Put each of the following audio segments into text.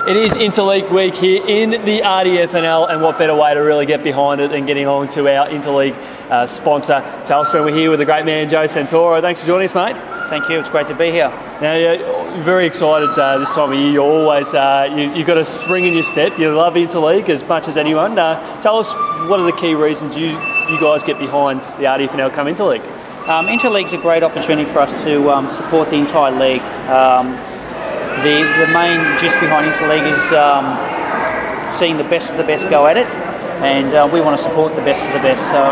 It is Interleague week here in the RDFNL, and what better way to really get behind it than getting along to our Interleague sponsor, Telstra. And we're here with the great man, Joe Santoro. Thanks for joining us, mate. Thank you, it's great to be here. Now, you're very excited this time of year. You're always, you've got a spring in your step. You love Interleague as much as anyone. Tell us, what are the key reasons you guys get behind the RDFNL come Interleague? Interleague's a great opportunity for us to support the entire league. The main gist behind Interleague is seeing the best of the best go at it, and we want to support the best of the best. So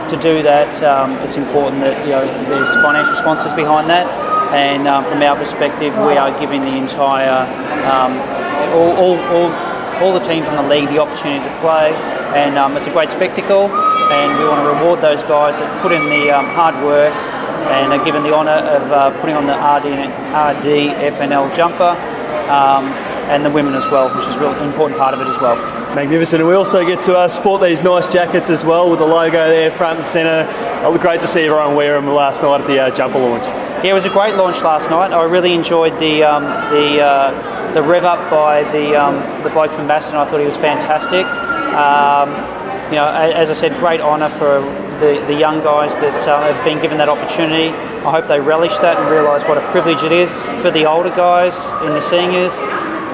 to do that, it's important that there's financial sponsors behind that, and from our perspective, we are giving the entire all the teams in the league the opportunity to play, and it's a great spectacle, and we want to reward those guys that put in the hard work and are given the honour of putting on the RDFNL jumper, and the women as well, which is a really important part of it as well. Magnificent. And we also get to sport these nice jackets as well with the logo there front and centre. Great to see everyone wear them last night at the jumper launch. Yeah, it was a great launch last night. I really enjoyed the rev up by the bloke from Macedon. I thought he was fantastic. As I said, great honour for the young guys that have been given that opportunity. I hope they relish that and realise what a privilege it is for the older guys and the seniors,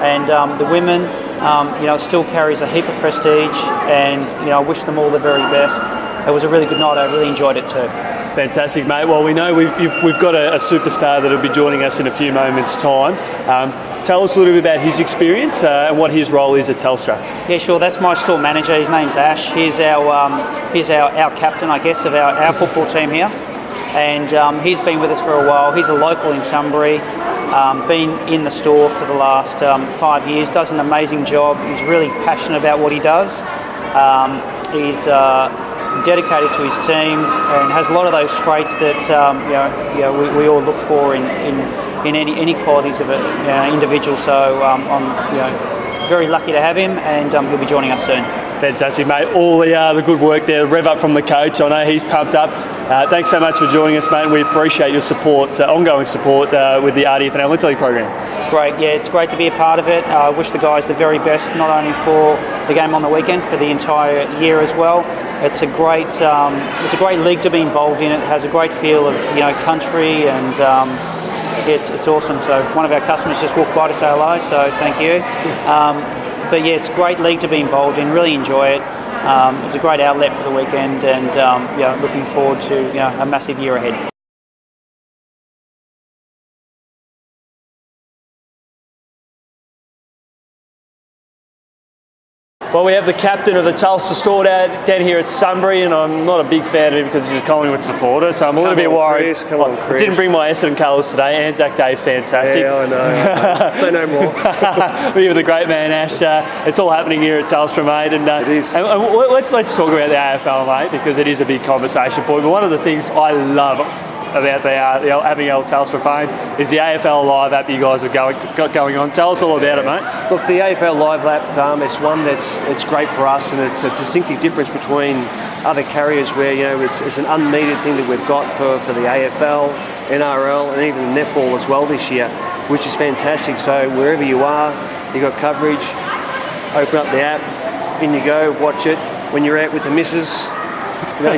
and the women. It still carries a heap of prestige, and I wish them all the very best. It was a really good night. I really enjoyed it too. Fantastic, mate. Well, we know we've got a superstar that will be joining us in a few moments' time. Tell us a little bit about his experience and what his role is at Telstra. Yeah, sure. That's my store manager. His name's Ash. He's our captain, I guess, of our football team here. And he's been with us for a while. He's a local in Sunbury. Been in the store for the last 5 years. Does an amazing job. He's really passionate about what he does. He's dedicated to his team and has a lot of those traits that we all look for in any qualities of an individual. So I'm very lucky to have him, and he'll be joining us soon. Fantastic, mate. All the good work there, rev up from the coach. I know he's pumped up. Thanks so much for joining us, mate. We appreciate your support, ongoing support with the RDFNL Interleague program. Great, yeah, it's great to be a part of it. I wish the guys the very best, not only for the game on the weekend, for the entire year as well. It's a great league to be involved in. It has a great feel of country, and it's awesome. So one of our customers just walked by to say hello, so thank you. But yeah, it's a great league to be involved in. Really enjoy it. It's a great outlet for the weekend, and looking forward to a massive year ahead. Well, we have the captain of the Telstra store down here at Sunbury, and I'm not a big fan of him because he's a Collingwood supporter, so I'm a little bit worried. Come on, Chris. I didn't bring my Essendon colours today. Anzac Day, fantastic. Yeah, I know. Say no more. We're with the great man, Ash. It's all happening here at Telstra, mate. And, it is. And let's talk about the AFL, mate, because it is a big conversation point. But one of the things I love about having old Telstra fame is the AFL Live app you guys have got going on. Tell us all about it, mate. Look, the AFL Live app is one it's great for us, and it's a distinctive difference between other carriers where it's an unneeded thing that we've got for the AFL, NRL, and even netball as well this year, which is fantastic. So wherever you are, you've got coverage. Open up the app, in you go, watch it. When you're out with the missus,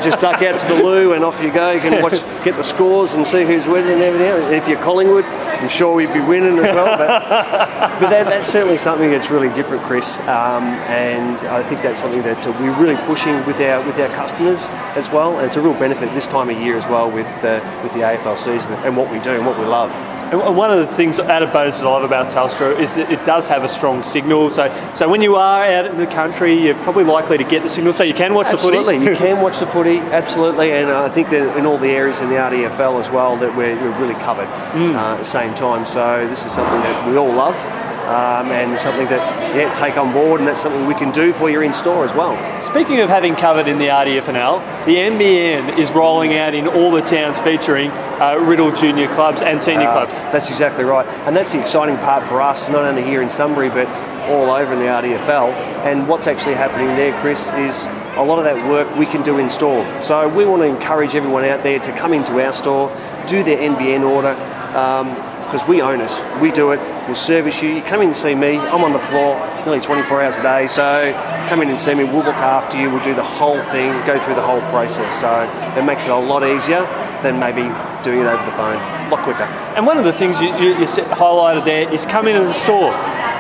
just duck out to the loo and off you go. You can get the scores and see who's winning and everything else. And if you're Collingwood, I'm sure we'd be winning as well. But that's certainly something that's really different, Chris. And I think that's something that we're really pushing with our customers as well. And it's a real benefit this time of year as well with the AFL season and what we do and what we love. And one of the things, added bonuses I love about Telstra is that it does have a strong signal. So when you are out in the country, you're probably likely to get the signal, so you can watch the footy. Absolutely, you can watch the footy, absolutely. And I think that in all the areas in the RDFL as well, that we're really covered at the same time. So this is something that we all love. And something that take on board, and that's something we can do for you in store as well. Speaking of having covered in the RDFNL, the NBN is rolling out in all the towns featuring Riddle junior clubs and senior clubs. That's exactly right, and that's the exciting part for us, not only here in Sunbury but all over in the RDFL. And what's actually happening there, Chris, is a lot of that work we can do in store. So we want to encourage everyone out there to come into our store, do their NBN order, because we own it. We do it. We'll service you. You come in and see me. I'm on the floor nearly 24 hours a day. So come in and see me. We'll look after you. We'll do the whole thing, go through the whole process. So it makes it a lot easier than maybe doing it over the phone. A lot quicker. And one of the things you highlighted there is come into the store.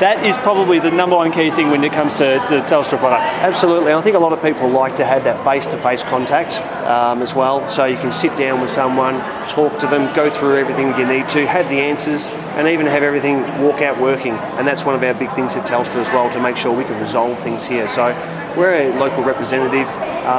That is probably the number one key thing when it comes to Telstra products. Absolutely. I think a lot of people like to have that face-to-face contact as well. So you can sit down with someone, talk to them, go through everything you need to, have the answers, and even have everything walk out working. And that's one of our big things at Telstra as well, to make sure we can resolve things here. So we're a local representative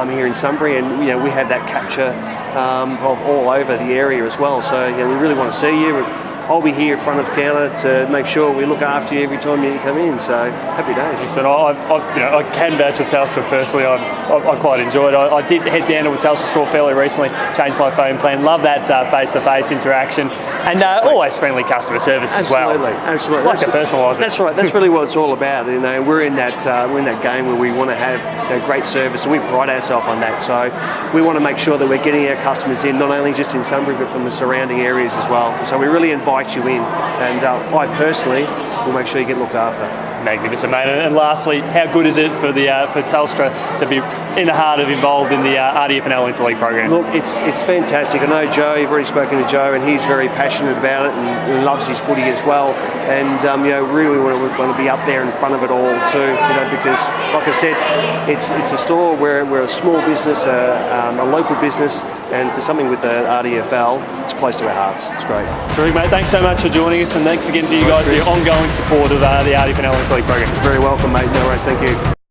here in Sunbury, and we have that capture of all over the area as well. So we really want to see you. I'll be here in front of the counter to make sure we look after you every time you come in. So happy days. Listen, I can vouch for Telstra personally. I quite enjoyed it. I did head down to a Telstra store fairly recently, changed my phone plan. Love that face-to-face interaction, and always friendly customer service as well. Absolutely. Like to personalise it. That's right. That's really what it's all about. We're in that game where we want to have great service, and we pride ourselves on that. So we want to make sure that we're getting our customers in, not only just in Sunbury, but from the surrounding areas as well. So we really invite you in, and I personally will make sure you get looked after. Magnificent, mate. And lastly, how good is it for Telstra to be in the heart of involved in the RDFNL Interleague program? Look, it's fantastic. I know Joe. You've already spoken to Joe, and he's very passionate about it and loves his footy as well. And really want to be up there in front of it all too. Because like I said, it's a store where we're a small business, a local business, and for something with the RDFL, it's close to our hearts. It's great. Terrific, mate. Thanks so much for joining us, and thanks again to you guys for your ongoing support of the RDFNL Interleague program. Very welcome, mate. No worries. Thank you.